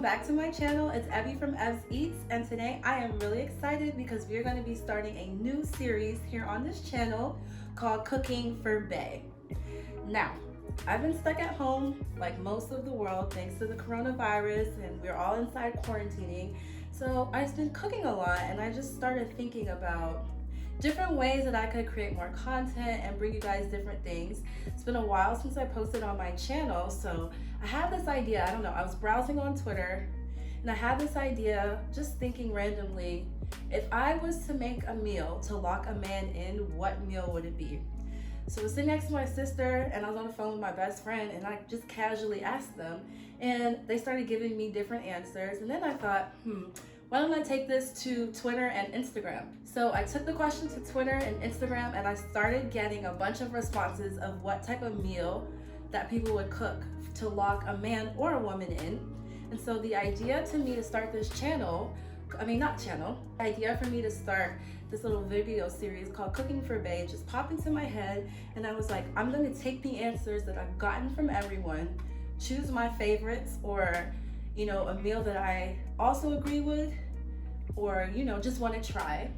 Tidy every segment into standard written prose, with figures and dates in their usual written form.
back to my channel. It's Evie from Ev's Eats, and today I am really excited because we're going to be starting a new series here on this channel called Cooking for Bae. Now, I've been stuck at home like most of the world thanks to the coronavirus, and we're all inside quarantining. So I've been cooking a lot, and I just started thinking about different ways that I could create more content and bring you guys different things. It's been a while since I posted on my channel, so I had this idea. I don't know, I was browsing on Twitter and I had this idea, just thinking randomly, if I was to make a meal to lock a man in, what meal would it be? So I was sitting next to my sister and I was on the phone with my best friend, and I just casually asked them, and they started giving me different answers. And then I thought, why don't I take this to Twitter and Instagram? So I took the question to Twitter and Instagram, and I started getting a bunch of responses of what type of meal that people would cook to lock a man or a woman in. And so the idea to me to start this channel, idea for me to start this little video series called Cooking for Bae just popped into my head, and I was like, I'm gonna take the answers that I've gotten from everyone, choose my favorites, or a meal that I also agree with, or just want to try.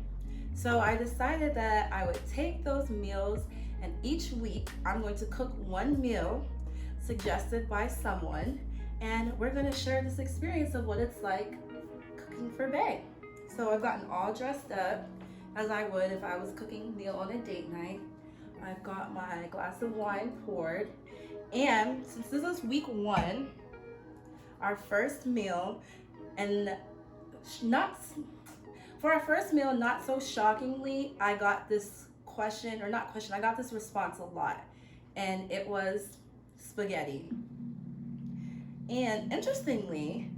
So I decided that I would take those meals, and each week I'm going to cook one meal suggested by someone, and we're going to share this experience of what it's like cooking for Bae. So I've gotten all dressed up as I would if I was cooking a meal on a date night. I've got my glass of wine poured, and since this is week 1, our first meal, and not so shockingly, I got this I got this response a lot, and it was spaghetti. And interestingly,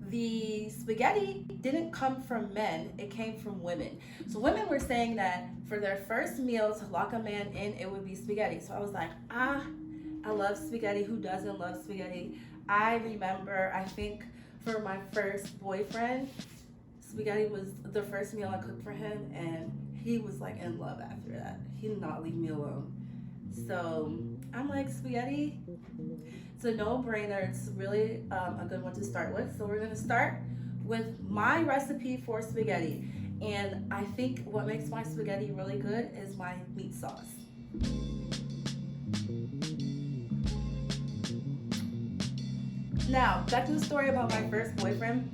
the spaghetti didn't come from men, it came from women. So women were saying that for their first meal to lock a man in, it would be spaghetti. So I was like, I love spaghetti. Who doesn't love spaghetti? I remember, I think for my first boyfriend, spaghetti was the first meal I cooked for him, and he was like in love after that. He did not leave me alone. So I'm like, spaghetti, it's a no-brainer. It's really a good one to start with. So we're gonna start with my recipe for spaghetti. And I think what makes my spaghetti really good is my meat sauce. Now, back to the story about my first boyfriend.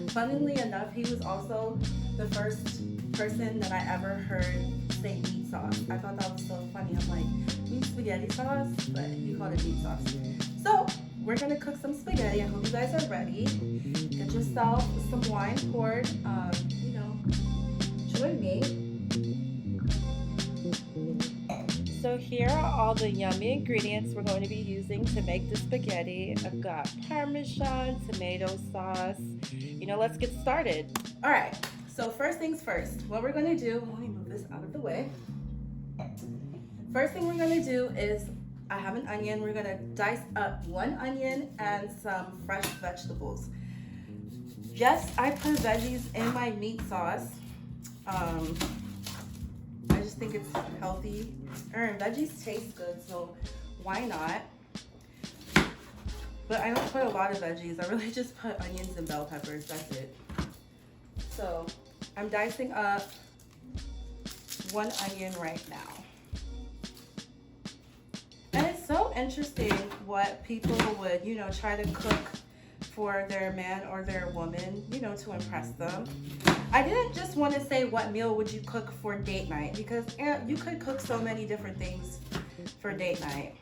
Funnily enough, he was also the first person that I ever heard say meat sauce. I thought that was so funny. I'm like, meat spaghetti sauce, but he called it meat sauce. So we're gonna cook some spaghetti. I hope you guys are ready. Get yourself some wine poured. Join me. So here are all the yummy ingredients we're going to be using to make the spaghetti. I've got parmesan, tomato sauce. Let's get started. All right, so first things first, what we're gonna do, let me move this out of the way. First thing we're gonna do is, I have an onion. We're gonna dice up one onion and some fresh vegetables. Yes, I put veggies in my meat sauce. I just think it's healthy. Veggies taste good, so why not? But I don't put a lot of veggies. I really just put onions and bell peppers, that's it. So I'm dicing up one onion right now. And it's so interesting what people would, try to cook for their man or their woman, to impress them. I didn't just want to say what meal would you cook for date night, because you could cook so many different things for date night.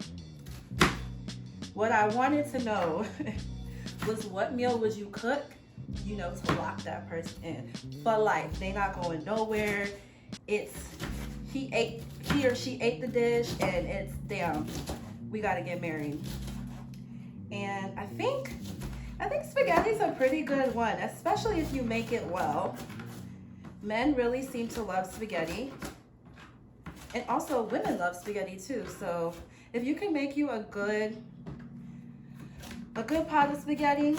What I wanted to know was what meal would you cook, to lock that person in for life. They not going nowhere. It's he or she ate the dish, and it's damn, we gotta get married. And I think spaghetti's a pretty good one, especially if you make it well. Men really seem to love spaghetti, and also women love spaghetti too. So if you can make you a good pot of spaghetti,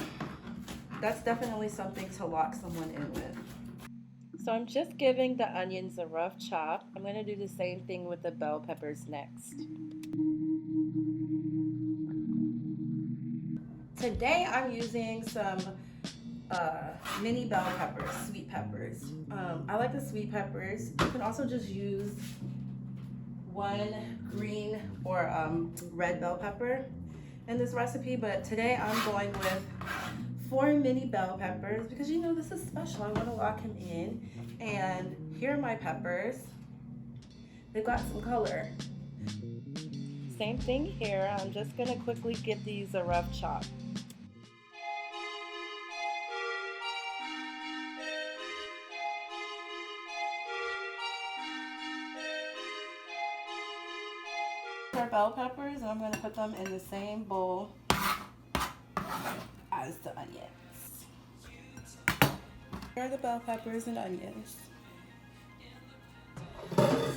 that's definitely something to lock someone in with. So I'm just giving the onions a rough chop. I'm going to do the same thing with the bell peppers next. Today I'm using some mini bell peppers, sweet peppers. I like the sweet peppers. You can also just use one green or red bell pepper in this recipe, but today I'm going with 4 mini bell peppers because you know this is special. I want to lock him in. And here are my peppers. They've got some color. Same thing here. I'm just gonna quickly give these a rough chop. Our bell peppers, and I'm going to put them in the same bowl as the onions. Here are the bell peppers and onions.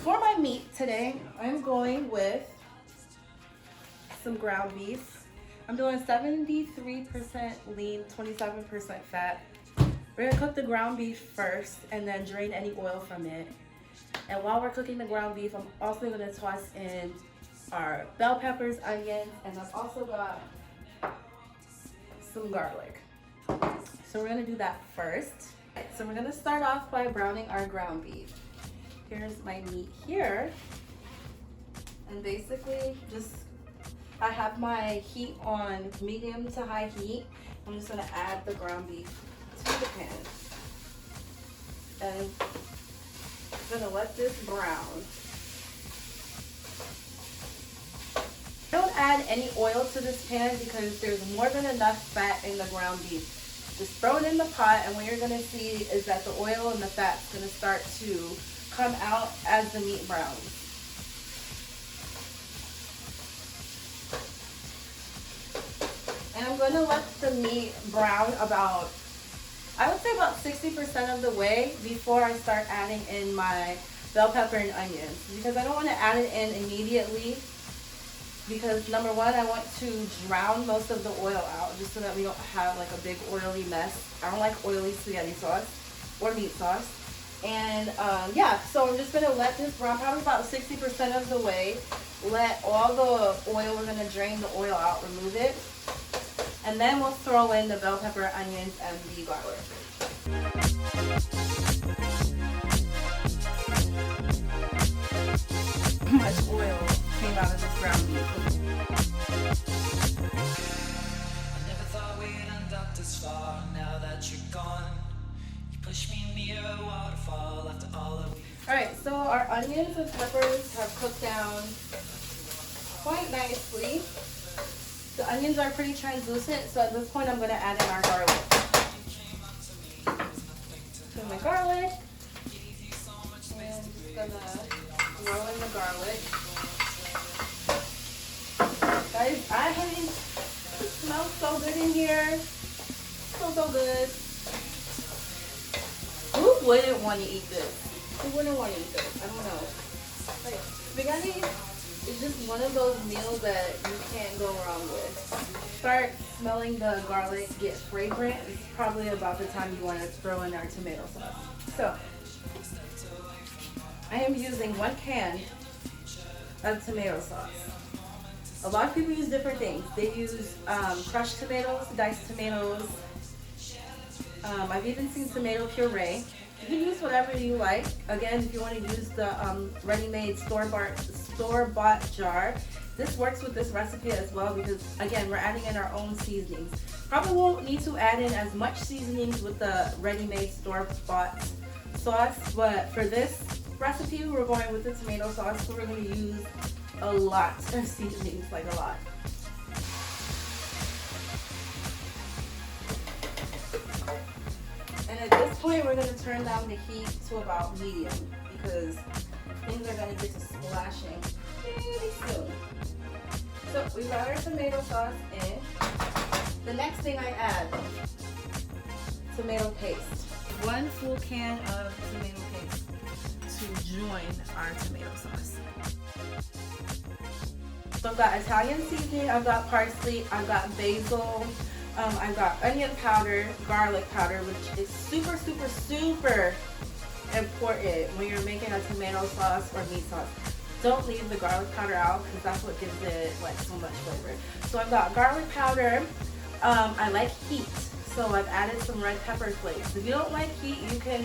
For my meat today, I'm going with some ground beef. I'm doing 73% lean, 27% fat. We're going to cook the ground beef first and then drain any oil from it. And while we're cooking the ground beef, I'm also going to toss in our bell peppers, onions, and I've also got some garlic. So we're gonna do that first. So we're gonna start off by browning our ground beef. Here's my meat here. And basically I have my heat on medium to high heat. I'm just gonna add the ground beef to the pan. And I'm gonna let this brown. Don't add any oil to this pan because there's more than enough fat in the ground beef. Just throw it in the pot, and what you're gonna see is that the oil and the fat's gonna start to come out as the meat browns. And I'm gonna let the meat brown about, I would say about 60% of the way before I start adding in my bell pepper and onions, because I don't want to add it in immediately. Because number one, I want to drown most of the oil out just so that we don't have like a big oily mess. I don't like oily spaghetti sauce or meat sauce. And yeah, so I'm just gonna let this brown probably about 60% of the way. Let all the oil, we're gonna drain the oil out, remove it. And then we'll throw in the bell pepper, onions, and the garlic. How much oil came out of this ground beef? I never thought we'd end up this far. Now that you're gone, you push me near a waterfall after all of. Alright, so our onions and peppers have cooked down quite nicely. The onions are pretty translucent, so at this point I'm going to add in our garlic. So my garlic, and just going to throw in the garlic. Guys, it smells so good in here. So good. Who wouldn't want to eat this? Who wouldn't want to eat this? I don't know. Like, spaghetti is just one of those meals that you can't go wrong with. Start smelling the garlic get fragrant. It's probably about the time you want to throw in our tomato sauce. So, I am using 1 can of tomato sauce. A lot of people use different things. They use crushed tomatoes, diced tomatoes. I've even seen tomato puree. You can use whatever you like. Again, if you want to use the ready-made store-bought jar, this works with this recipe as well because, again, we're adding in our own seasonings. Probably won't need to add in as much seasonings with the ready-made store-bought sauce, but for this recipe, we're going with the tomato sauce, so we're going to use a lot of seasonings, like a lot. And at this point, we're going to turn down the heat to about medium because things are going to get to splashing pretty soon. So we got our tomato sauce in. The next thing I add, tomato paste. 1 full can of tomato paste to join our tomato sauce. So I've got Italian seasoning, I've got parsley, I've got basil, I've got onion powder, garlic powder, which is super important when you're making a tomato sauce or meat sauce. Don't leave the garlic powder out because that's what gives it like so much flavor. So I've got garlic powder, I like heat, so I've added some red pepper flakes. If you don't like heat, you can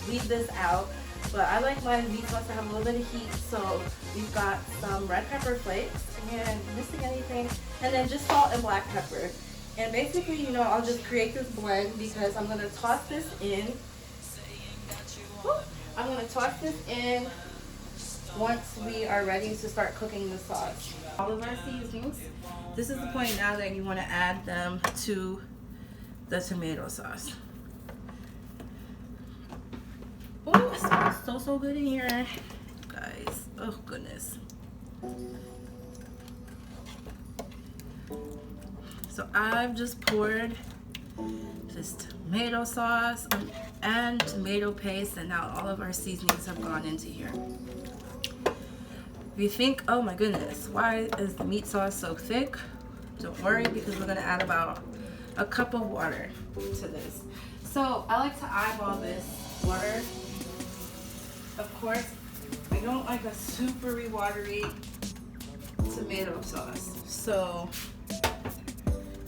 leave this out, but I like my meat sauce to have a little bit of heat, so we've got some red pepper flakes, and missing anything, and then just salt and black pepper. And basically, you know, I'll just create this blend because I'm gonna toss this in. I'm gonna toss this in once we are ready to start cooking the sauce. All of our seasonings. This is the point now that you want to add them to the tomato sauce. Oh, it smells so good in here, guys. Oh goodness. So I've just poured this tomato sauce and tomato paste, and now all of our seasonings have gone into here. If you think, oh my goodness, why is the meat sauce so thick? Don't worry, because we're gonna add about a cup of water to this. So I like to eyeball this water. Of course, I don't like a super watery tomato sauce, so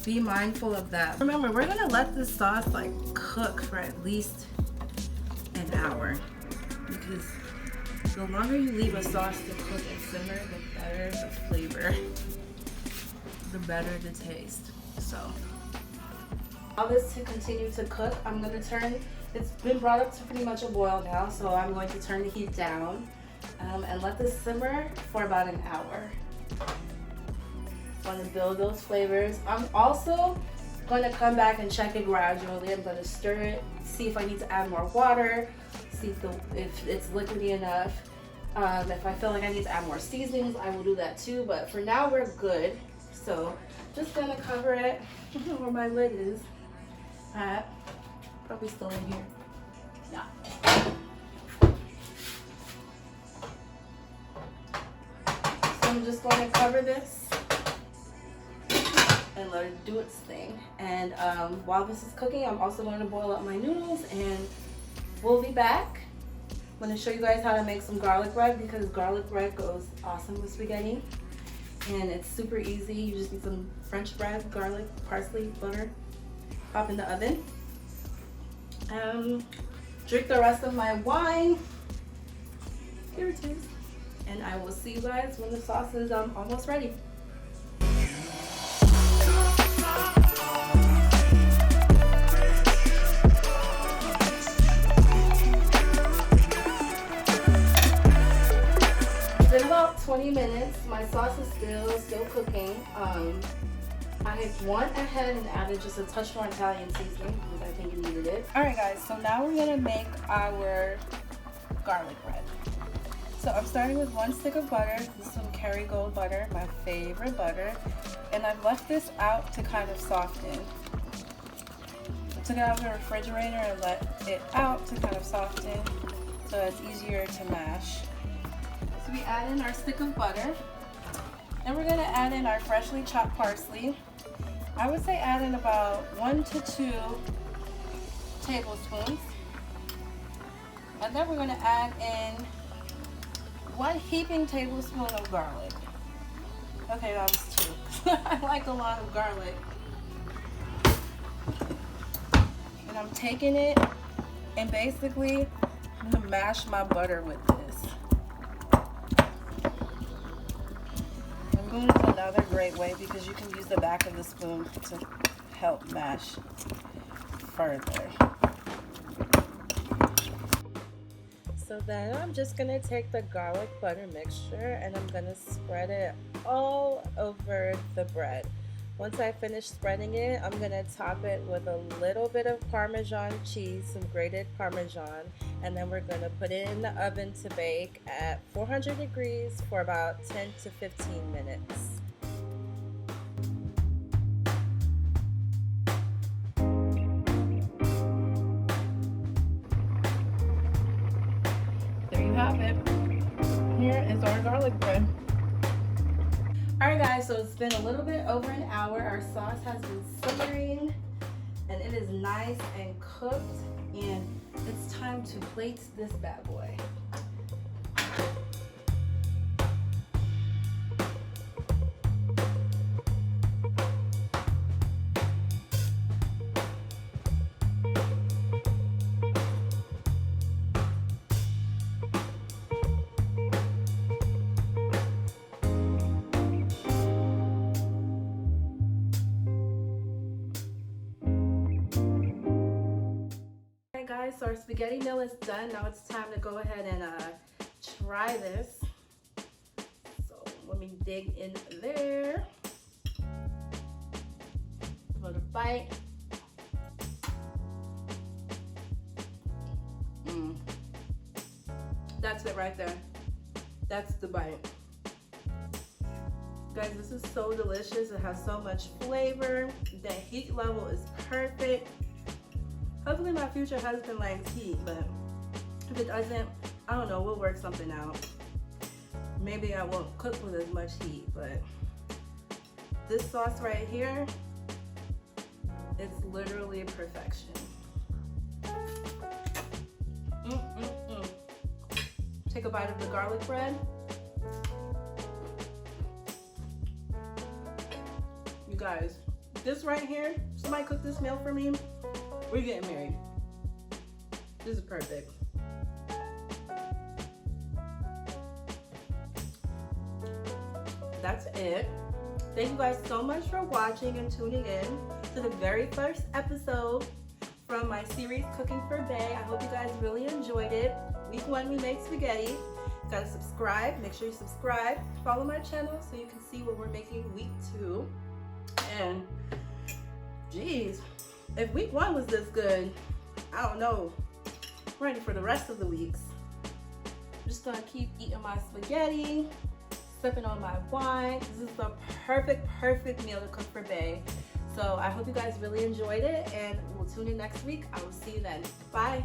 be mindful of that. Remember, we're gonna let this sauce like cook for at least an hour, because the longer you leave a sauce to cook and simmer, the better the flavor, the better the taste. So, all this to continue to cook, I'm gonna turn, it's been brought up to pretty much a boil now, so I'm going to turn the heat down and let this simmer for about an hour. I'm gonna build those flavors. I'm also going to come back and check it gradually. I'm gonna stir it, see if I need to add more water, see if it's liquidy enough. If I feel like I need to add more seasonings, I will do that too, but for now we're good. So just gonna cover it where my lid is at. Probably still in here. Yeah. So I'm just going to cover this and let it do its thing. And while this is cooking, I'm also going to boil up my noodles, and we'll be back. I'm going to show you guys how to make some garlic bread, because garlic bread goes awesome with spaghetti, and it's super easy. You just need some French bread, garlic, parsley, butter. Pop in the oven. Drink the rest of my wine. Here it is. And I will see you guys when the sauce is almost ready. It's been about 20 minutes. My sauce is still cooking. I had went ahead and added just a touch more Italian seasoning because I think it needed it. Alright guys, so now we're gonna make our garlic bread. So I'm starting with 1 stick of butter. This is some Kerrygold butter, my favorite butter. And I've left this out to kind of soften. I took it out of the refrigerator and let it out to kind of soften so it's easier to mash. So we add in our stick of butter. Then we're gonna add in our freshly chopped parsley. I would say add in about 1 to 2 tablespoons. And then we're gonna add in 1 heaping tablespoon of garlic. Okay, that was 2. I like a lot of garlic. And I'm taking it and basically I'm gonna mash my butter with this. Spoon is another great way because you can use the back of the spoon to help mash further. So then I'm just gonna take the garlic butter mixture and I'm gonna spread it all over the bread. Once I finish spreading it, I'm gonna top it with a little bit of Parmesan cheese, some grated Parmesan, and then we're gonna put it in the oven to bake at 400 degrees for about 10 to 15 minutes. There you have it. Here is our garlic bread. Alright guys, so it's been a little bit over an hour. Our sauce has been simmering and it is nice and cooked, and it's time to plate this bad boy. guys, so our spaghetti meal is done. Now it's time to go ahead and try this. So let me dig in there. Another bite. That's it right there. That's the bite. Guys, this is so delicious. It has so much flavor. The heat level is perfect. Hopefully my future husband likes heat, but if it doesn't, I don't know, we'll work something out. Maybe I won't cook with as much heat, but this sauce right here, it's literally perfection. Take a bite of the garlic bread. You guys, this right here, somebody cook this meal for me, we're getting married. This is perfect. That's it. Thank you guys so much for watching and tuning in to the very first episode from my series Cooking for Bae. I hope you guys really enjoyed it. Week 1 we made spaghetti. You gotta subscribe, make sure you subscribe. Follow my channel so you can see what we're making week 2. And geez, if week 1 was this good, I don't know. I'm ready for the rest of the weeks. I'm just gonna keep eating my spaghetti, sipping on my wine. This is the perfect meal to cook for Bae. So I hope you guys really enjoyed it, and we'll tune in next week. I will see you then. Bye.